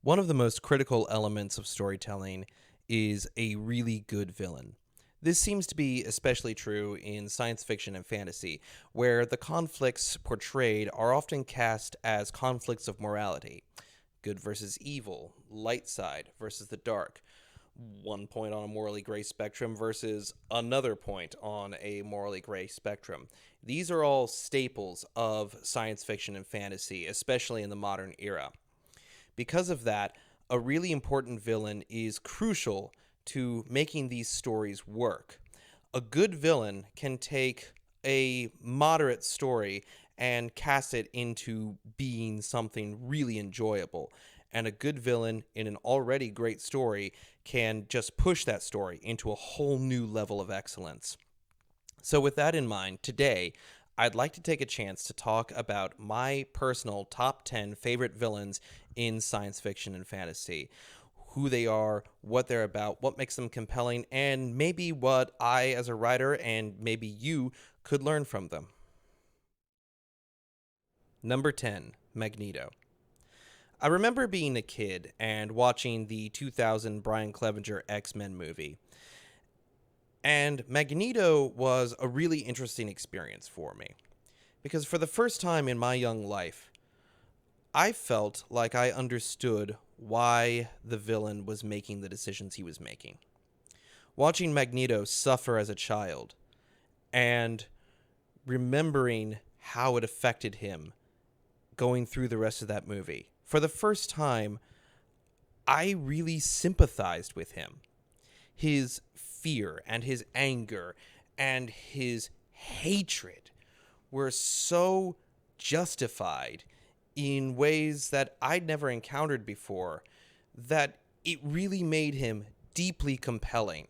One of the most critical elements of storytelling is a really good villain. This seems to be especially true in science fiction and fantasy, where the conflicts portrayed are often cast as conflicts of morality. Good versus evil, light side versus the dark, one point on a morally gray spectrum versus another point on a morally gray spectrum. These are all staples of science fiction and fantasy, especially in the modern era. Because of that, a really important villain is crucial to making these stories work. A good villain can take a moderate story and cast it into being something really enjoyable. And a good villain in an already great story can just push that story into a whole new level of excellence. So, with that in mind, today I'd like to take a chance to talk about my personal top 10 favorite villains in science fiction and fantasy. Who they are, what they're about, what makes them compelling, and maybe what I, as a writer, and maybe you, could learn from them. Number 10, Magneto. I remember being a kid and watching the 2000 Brian Clevenger X-Men movie. And Magneto was a really interesting experience for me. Because for the first time in my young life, I felt like I understood why the villain was making the decisions he was making. Watching Magneto suffer as a child and remembering how it affected him going through the rest of that movie. For the first time, I really sympathized with him. His fear and his anger and his hatred were so justified in ways that I'd never encountered before that it really made him deeply compelling.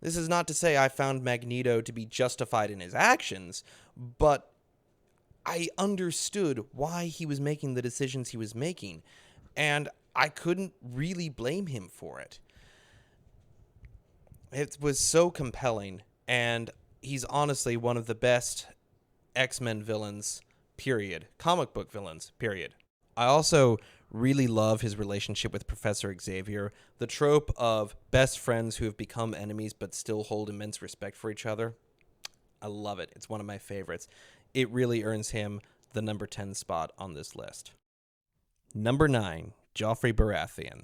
This is not to say I found Magneto to be justified in his actions, but I understood why he was making the decisions he was making, and I couldn't really blame him for it. It was so compelling, and he's honestly one of the best X-Men villains, period. Comic book villains, period. I also really love his relationship with Professor Xavier. The trope of best friends who have become enemies but still hold immense respect for each other. I love it. It's one of my favorites. It really earns him the number 10 spot on this list. Number 9, Joffrey Baratheon.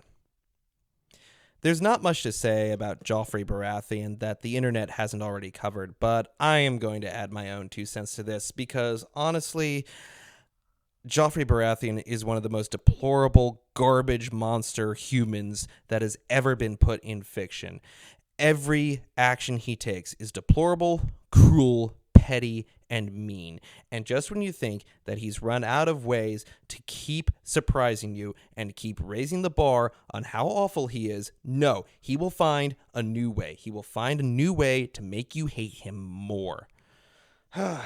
There's not much to say about Joffrey Baratheon that the internet hasn't already covered, but I am going to add my own 2 cents to this because, honestly, Joffrey Baratheon is one of the most deplorable garbage monster humans that has ever been put in fiction. Every action he takes is deplorable, cruel, petty, and mean. And just when you think that he's run out of ways to keep surprising you and keep raising the bar on how awful he is, no, he will find a new way. He will find a new way to make you hate him more. I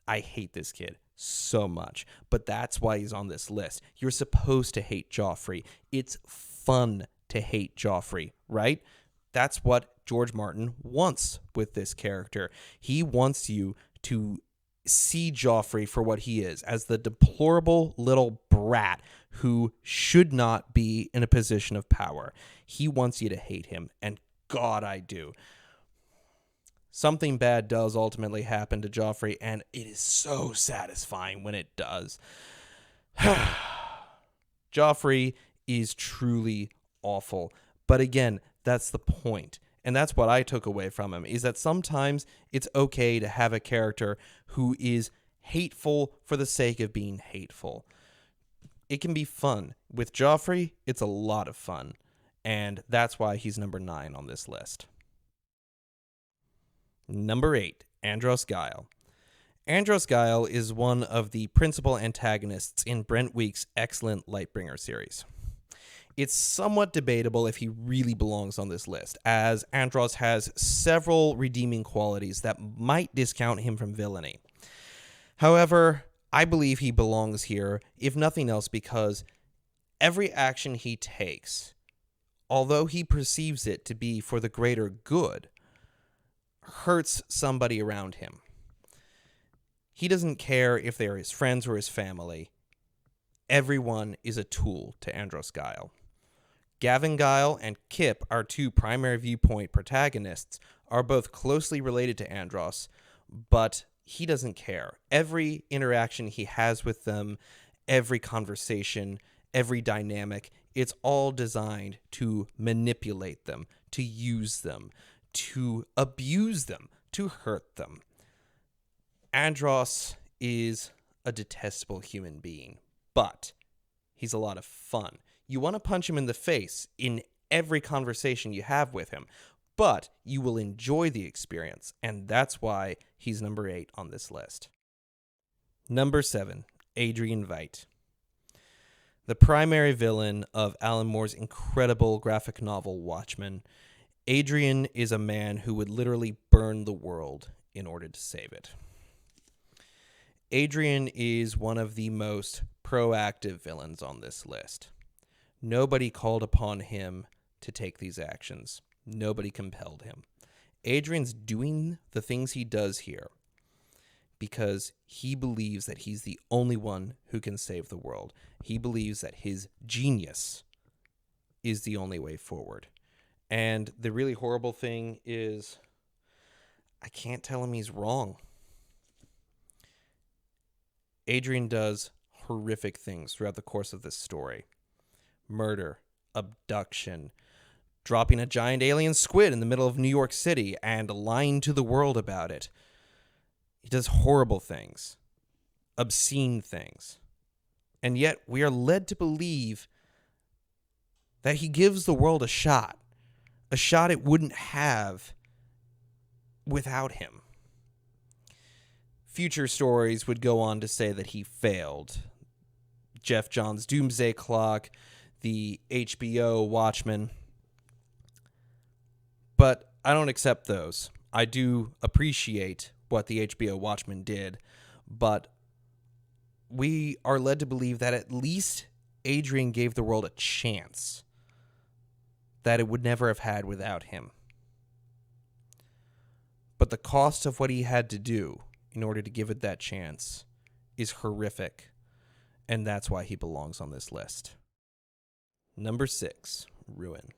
hate this kid so much, but that's why he's on this list. You're supposed to hate Joffrey. It's fun to hate Joffrey, right? That's what George Martin wants with this character. He wants you to see Joffrey for what he is, as the deplorable little brat who should not be in a position of power. He wants you to hate him, and God, I do. Something bad does ultimately happen to Joffrey, and it is so satisfying when it does. Joffrey is truly awful. But again, that's the point. And that's what I took away from him, is that sometimes it's okay to have a character who is hateful for the sake of being hateful. It can be fun. With Joffrey, it's a lot of fun. And that's why he's number 9 on this list. Number 8, Andros Guile. Andros Guile is one of the principal antagonists in Brent Week's excellent Lightbringer series. It's somewhat debatable if he really belongs on this list, as Andros has several redeeming qualities that might discount him from villainy. However, I believe he belongs here, if nothing else, because every action he takes, although he perceives it to be for the greater good, hurts somebody around him. He doesn't care if they are his friends or his family. everyone is a tool to Andros Guile. Gavin Guile and Kip, our two primary viewpoint protagonists, are both closely related to Andros, but he doesn't care. Every interaction he has with them, every conversation, every dynamic, it's all designed to manipulate them, to use them, to abuse them, to hurt them. Andros is a detestable human being, but he's a lot of fun. You want to punch him in the face in every conversation you have with him, but you will enjoy the experience, and that's why he's number 8 on this list. Number 7, Adrian White. The primary villain of Alan Moore's incredible graphic novel Watchmen, Adrian is a man who would literally burn the world in order to save it. Adrian is one of the most proactive villains on this list. Nobody called upon him to take these actions. Nobody compelled him. Adrian's doing the things he does here because he believes that he's the only one who can save the world. He believes that his genius is the only way forward. And the really horrible thing is, I can't tell him he's wrong. Adrian does horrific things throughout the course of this story. Murder, abduction, dropping a giant alien squid in the middle of New York City and lying to the world about it. He does horrible things, obscene things. And yet we are led to believe that he gives the world a shot it wouldn't have without him. Future stories would go on to say that he failed. Jeff Johns' Doomsday Clock, the HBO Watchmen. But I don't accept those. I do appreciate what the HBO Watchmen did, but we are led to believe that at least Adrian gave the world a chance that it would never have had without him. But the cost of what he had to do in order to give it that chance is horrific, and that's why he belongs on this list. Number 6, Ruin.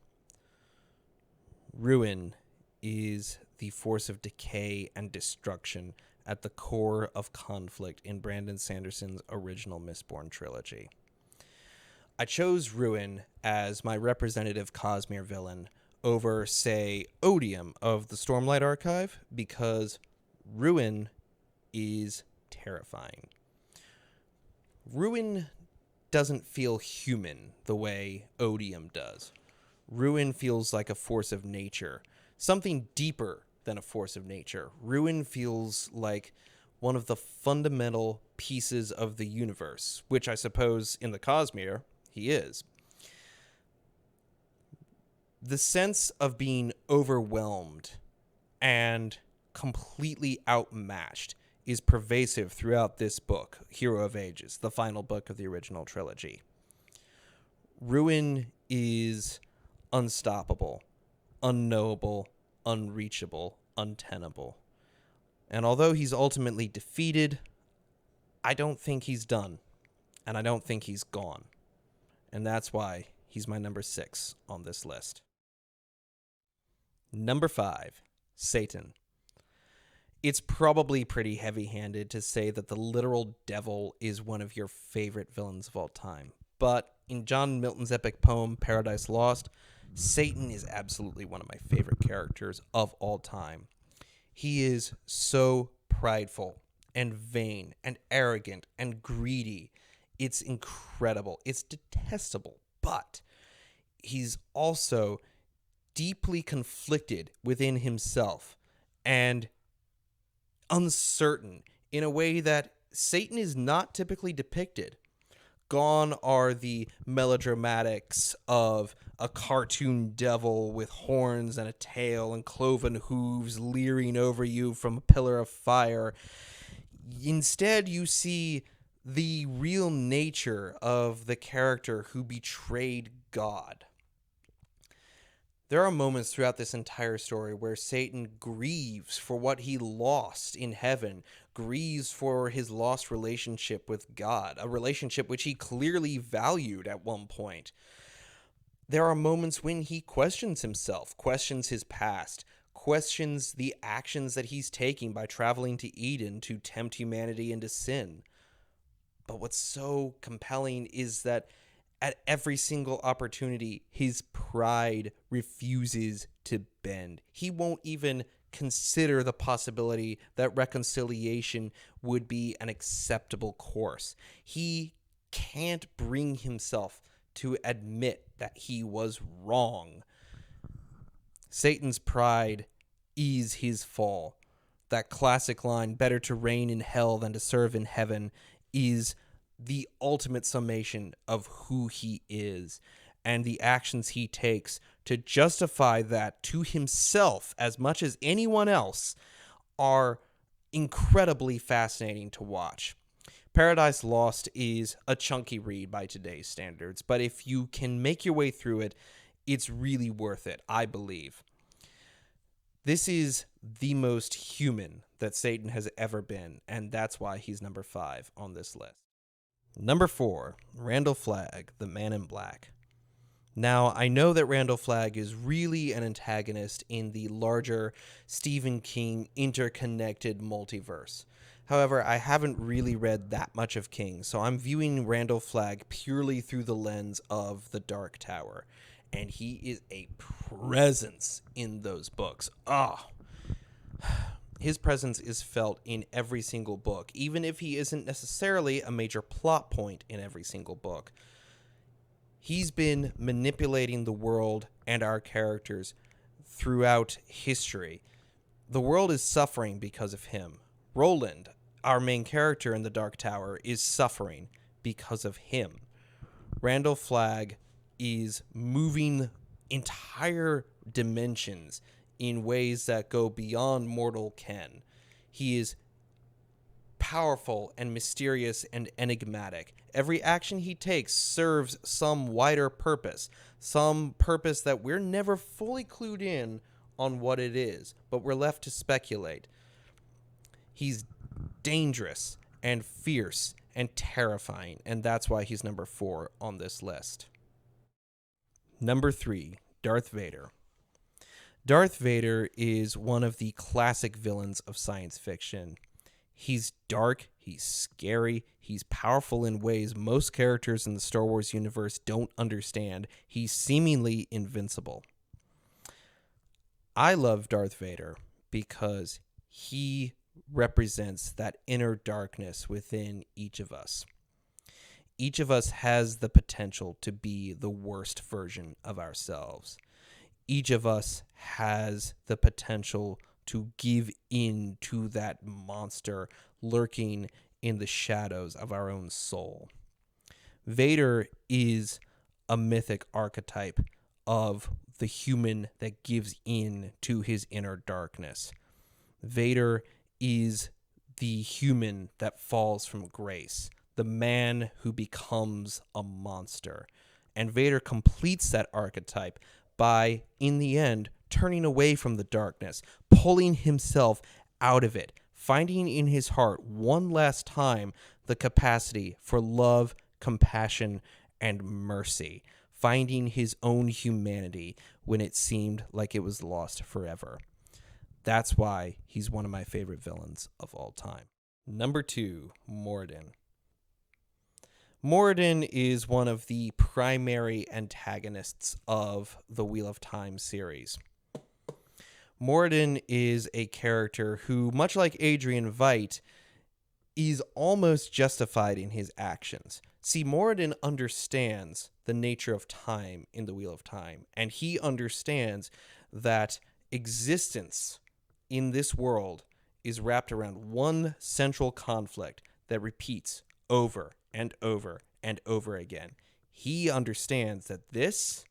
Ruin is the force of decay and destruction at the core of conflict in Brandon Sanderson's original Mistborn trilogy. I chose Ruin as my representative Cosmere villain over, say, Odium of the Stormlight Archive because Ruin is terrifying. Ruin doesn't feel human the way Odium does. Ruin feels like a force of nature, something deeper than a force of nature. Ruin feels like one of the fundamental pieces of the universe, which I suppose in the Cosmere he is. The sense of being overwhelmed and completely outmatched is pervasive throughout this book, Hero of Ages, the final book of the original trilogy. Ruin is unstoppable, unknowable, unreachable, untenable. And although he's ultimately defeated, I don't think he's done, and I don't think he's gone. And that's why he's my number 6 on this list. Number 5, Satan. It's probably pretty heavy-handed to say that the literal devil is one of your favorite villains of all time. But in John Milton's epic poem, Paradise Lost, Satan is absolutely one of my favorite characters of all time. He is so prideful and vain and arrogant and greedy. It's incredible. It's detestable. But he's also deeply conflicted within himself and uncertain in a way that Satan is not typically depicted. Gone are the melodramatics of a cartoon devil with horns and a tail and cloven hooves leering over you from a pillar of fire. Instead, you see the real nature of the character who betrayed God. There are moments throughout this entire story where Satan grieves for what he lost in heaven, grieves for his lost relationship with God, a relationship which he clearly valued at one point. There are moments when he questions himself, questions his past, questions the actions that he's taking by traveling to Eden to tempt humanity into sin. But what's so compelling is that at every single opportunity, his pride refuses to bend. He won't even consider the possibility that reconciliation would be an acceptable course. He can't bring himself to admit that he was wrong. Satan's pride is his fall. That classic line, better to reign in hell than to serve in heaven, is the ultimate summation of who he is and the actions he takes to justify that to himself as much as anyone else are incredibly fascinating to watch. Paradise Lost is a chunky read by today's standards, but if you can make your way through it, it's really worth it, I believe. This is the most human that Satan has ever been, and that's why he's number 5 on this list. Number 4, Randall Flagg, the Man in Black. Now, I know that Randall Flagg is really an antagonist in the larger Stephen King interconnected multiverse. However, I haven't really read that much of King, so I'm viewing Randall Flagg purely through the lens of The Dark Tower. And he is a presence in those books. His presence is felt in every single book, even if he isn't necessarily a major plot point in every single book. He's been manipulating the world and our characters throughout history. The world is suffering because of him. Roland, our main character in The Dark Tower, is suffering because of him. Randall Flagg is moving entire dimensions in ways that go beyond mortal ken. He is powerful and mysterious and enigmatic. Every action he takes serves some wider purpose, some purpose that we're never fully clued in on what it is, but we're left to speculate. He's dangerous and fierce and terrifying, and that's why he's number 4 on this list. Number 3, Darth Vader. Darth Vader is one of the classic villains of science fiction. He's dark, he's scary, he's powerful in ways most characters in the Star Wars universe don't understand. He's seemingly invincible. I love Darth Vader because he represents that inner darkness within each of us. Each of us has the potential to be the worst version of ourselves. Each of us has the potential to give in to that monster lurking in the shadows of our own soul. Vader is a mythic archetype of the human that gives in to his inner darkness. Vader is the human that falls from grace, the man who becomes a monster. And Vader completes that archetype by, in the end, turning away from the darkness, pulling himself out of it, finding in his heart one last time the capacity for love, compassion, and mercy, finding his own humanity when it seemed like it was lost forever. That's why he's one of my favorite villains of all time. Number 2, Morden. Morden is one of the primary antagonists of the Wheel of Time series. Morden is a character who, much like Adrian White, is almost justified in his actions. See, Morden understands the nature of time in the Wheel of Time, and he understands that existence in this world is wrapped around one central conflict that repeats over and over and over again. He understands that this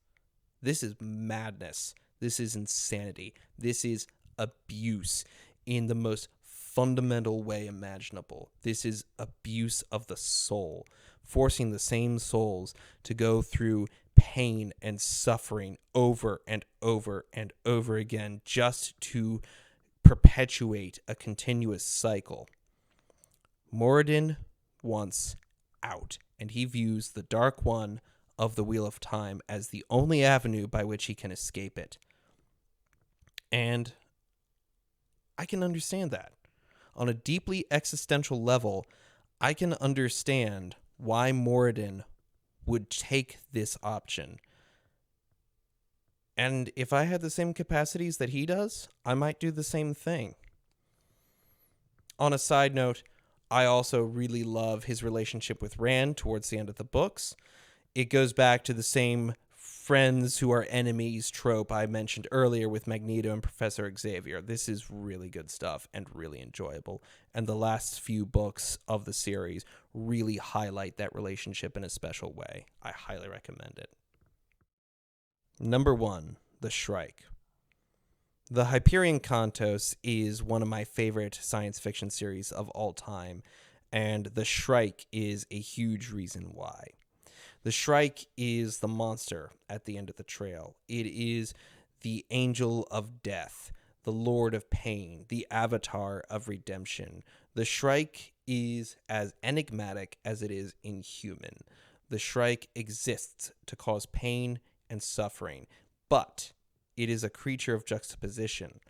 is madness. This is insanity. This is abuse in the most fundamental way imaginable. This is abuse of the soul, forcing the same souls to go through pain and suffering over and over and over again just to perpetuate a continuous cycle. Morden wants out, and he views the Dark One of the Wheel of Time as the only avenue by which he can escape it. And I can understand that. On a deeply existential level, I can understand why Morden would take this option. And if I had the same capacities that he does, I might do the same thing. On a side note, I also really love his relationship with Rand towards the end of the books. It goes back to the same friends who are enemies trope I mentioned earlier with Magneto and Professor Xavier. This is really good stuff and really enjoyable. And the last few books of the series really highlight that relationship in a special way. I highly recommend it. Number 1, The Shrike. The Hyperion Cantos is one of my favorite science fiction series of all time, and The Shrike is a huge reason why. The Shrike is the monster at the end of the trail. It is the angel of death, the lord of pain, the avatar of redemption. The Shrike is as enigmatic as it is inhuman. The Shrike exists to cause pain and suffering, but it is a creature of juxtaposition.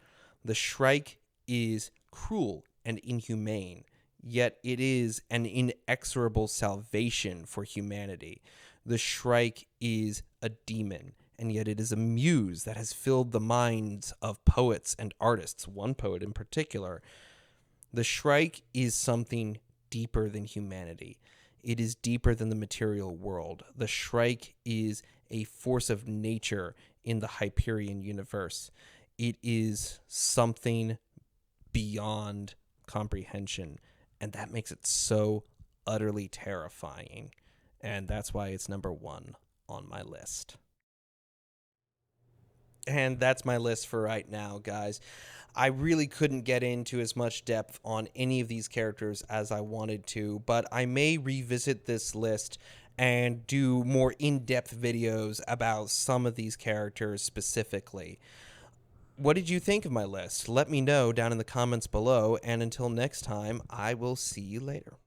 The Shrike is cruel and inhumane, yet it is an inexorable salvation for humanity. The Shrike is a demon, and yet it is a muse that has filled the minds of poets and artists, one poet in particular. The Shrike is something deeper than humanity. It is deeper than the material world. The Shrike is a force of nature in the Hyperion universe. It is something beyond comprehension, and that makes it so utterly terrifying. And that's why it's number 1 on my list. And that's my list for right now, guys. I really couldn't get into as much depth on any of these characters as I wanted to, but I may revisit this list and do more in-depth videos about some of these characters specifically. What did you think of my list? Let me know down in the comments below, and until next time, I will see you later.